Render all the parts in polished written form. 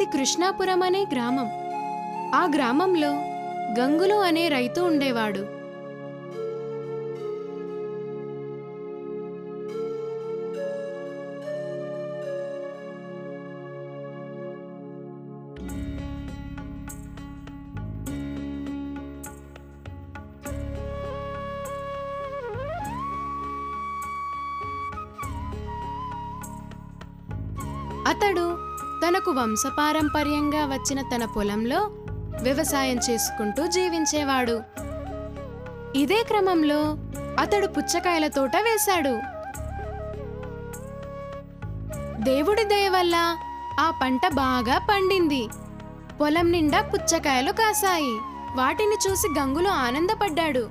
అది కృష్ణాపురం అనే గ్రామం. ఆ గ్రామంలో గంగులు అనే రైతు ఉండేవాడు. అతడు తనకు వంశపారంపర్యంగా వచ్చిన తన పొలంలో వ్యవసాయం చేసుకుంటూ జీవించేవాడు. ఇదే క్రమంలో అతడు పుచ్చకాయల తోట వేశాడు. దేవుడి దయ వల్ల ఆ పంట బాగా పండింది. పొలం నిండా పుచ్చకాయలు కాసాయి. వాటిని చూసి గంగులు ఆనందపడ్డాడు.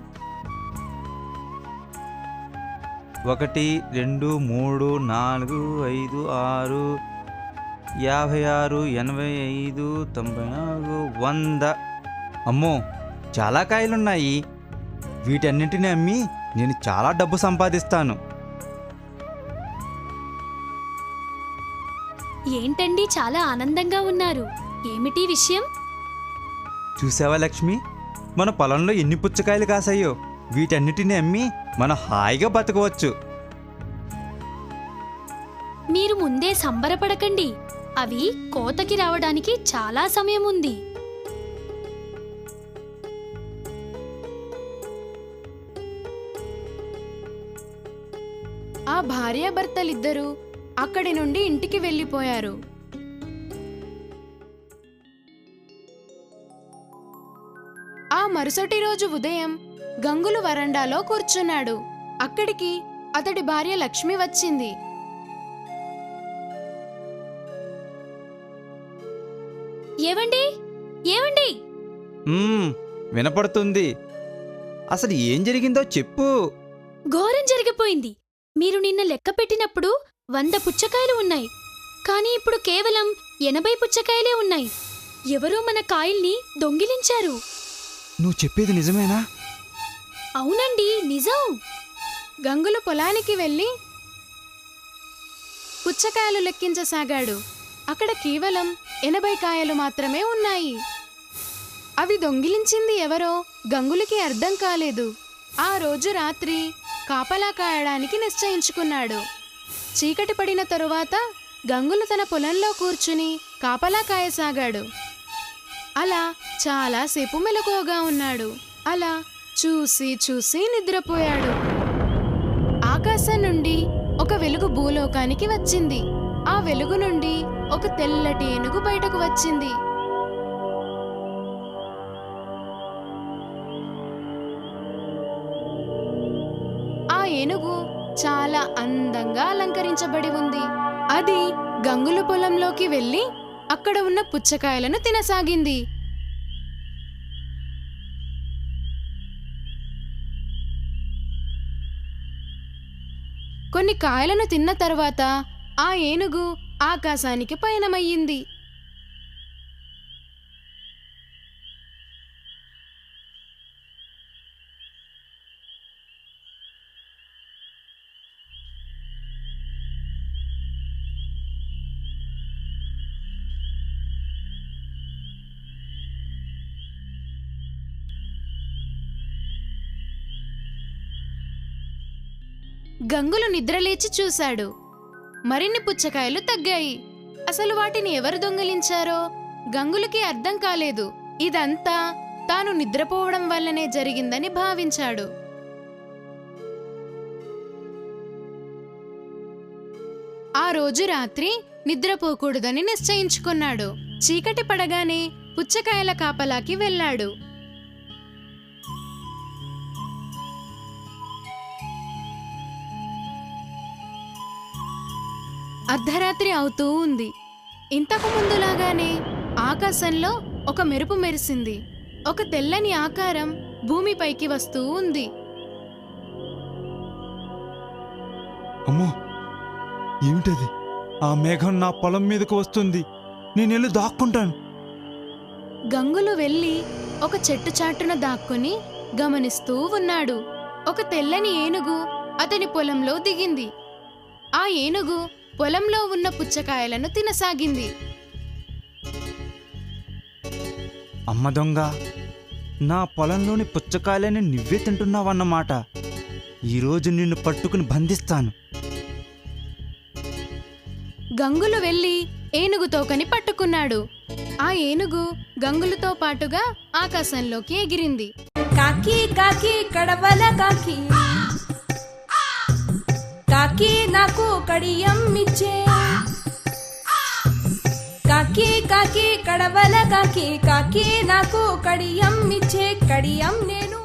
1 2 3 4 5 6 56 85 94 100. అమ్మో, చాలా కాయలున్నాయి. వీటన్నింటినీ అమ్మి నేను చాలా డబ్బు సంపాదిస్తాను. ఏంటండి చాలా ఆనందంగా ఉన్నారు? ఏమిటి విషయం? చూసావా లక్ష్మి, మన పొలంలో ఎన్ని పుచ్చకాయలు కాసాయో. వీటన్నిటిని అమ్మి మనం హాయిగా బతకవచ్చు. మీరు ముందే సంబరపడకండి. అవి కోతకి రావడానికి చాలా సమయం ఉంది. ఆ భార్యాభర్తలిద్దరూ అక్కడి నుండి ఇంటికి వెళ్ళిపోయారు. ఆ మరుసటి రోజు ఉదయం గంగులు వరండాలో కూర్చున్నాడు. అక్కడికి అతడి భార్య లక్ష్మి వచ్చింది. ఏవండి ఏవండి వినపడుతుంది. అసలు ఏం జరిగిందో చెప్పు. ఘోరం జరిగిపోయింది. మీరు నిన్న లెక్క పెట్టినప్పుడు 100 పుచ్చకాయలు ఉన్నాయి. కానీ ఇప్పుడు కేవలం 80 పుచ్చకాయలే ఉన్నాయి. ఎవరో మన కాయల్ని దొంగిలించారు. నువ్వు చెప్పేది నిజమేనా? అవునండి, నిజం. గంగులు పొలానికి వెళ్ళి పుచ్చకాయలు లెక్కించసాగాడు. అక్కడ కేవలం 80 కాయలు మాత్రమే ఉన్నాయి. అవి దొంగిలించింది ఎవరో గంగులకి అర్థం కాలేదు. ఆ రోజు రాత్రి కాపలా కాయడానికి నిశ్చయించుకున్నాడు. చీకటి పడిన తరువాత గంగులు తన పొలంలో కూర్చుని కాపలా కాయసాగాడు. అలా చాలాసేపు మెలకువగా ఉన్నాడు. అలా చూసి చూసి నిద్రపోయాడు. ఆకాశం నుండి ఒక వెలుగు భూలోకానికి వచ్చింది. ఆ వెలుగు నుండి ఒక తెల్లటి ఏనుగు బయటకు వచ్చింది. ఆ ఏనుగు చాలా అందంగా అలంకరించబడి ఉంది. అది గంగుల పొలంలోకి వెళ్ళి అక్కడ ఉన్న పుచ్చకాయలను తినసాగింది. కొన్ని కాయలను తిన్న తర్వాత ఆ ఏనుగు ఆకాశానికి పయనమయ్యింది. గంగులు నిద్రలేచి చూశాడు. మరిన్ని పుచ్చకాయలు తగ్గాయి. అసలు వాటిని ఎవరు దొంగిలించారో గంగులకి అర్థం కాలేదు. ఇదంతా తాను నిద్రపోవడం వల్లనే జరిగిందని భావించాడు. ఆ రోజు రాత్రి నిద్రపోకూడదని నిశ్చయించుకున్నాడు. చీకటి పడగానే పుచ్చకాయల కాపలాకి వెళ్ళాడు. అర్ధరాత్రి అవుతూ ఉంది. ఇంతకు ముందులాగానే ఆకాశంలో ఒక మెరుపు మెరిసింది. ఒక తెల్లని ఆకారం భూమిపైకి వస్తూ ఉంది. అమ్మో, ఏమిటది? ఆ మేఘం నా పొలం మీదకు వస్తుంది. నేనెళ్ళి దాక్కుంటాను. గంగులు వెళ్ళి ఒక చెట్టు చాటున దాక్కుని గమనిస్తూ ఉన్నాడు. ఒక తెల్లని ఏనుగు అతని పొలంలో దిగింది. ఆ ఏనుగు పొలంలో ఉన్న పుచ్చకాయలను తినసాగింది. అమ్మ దొంగ, నా పొలంలోని పుచ్చకాయలని నువ్వే తింటున్నావన్నమాట. ఈరోజు నిన్ను పట్టుకుని బంధిస్తాను. గంగులు వెళ్ళి ఏనుగు తోకని పట్టుకున్నాడు. ఆ ఏనుగు గంగులతో పాటుగా ఆకాశంలోకి ఎగిరింది. కాకి కాకి కడవల కాకి, కాకి నాకు కడియం ఇచ్చే. కాకి కాకి కడవల కాకి, కాకి నాకు కడియం ఇచ్చే. కడియం నేను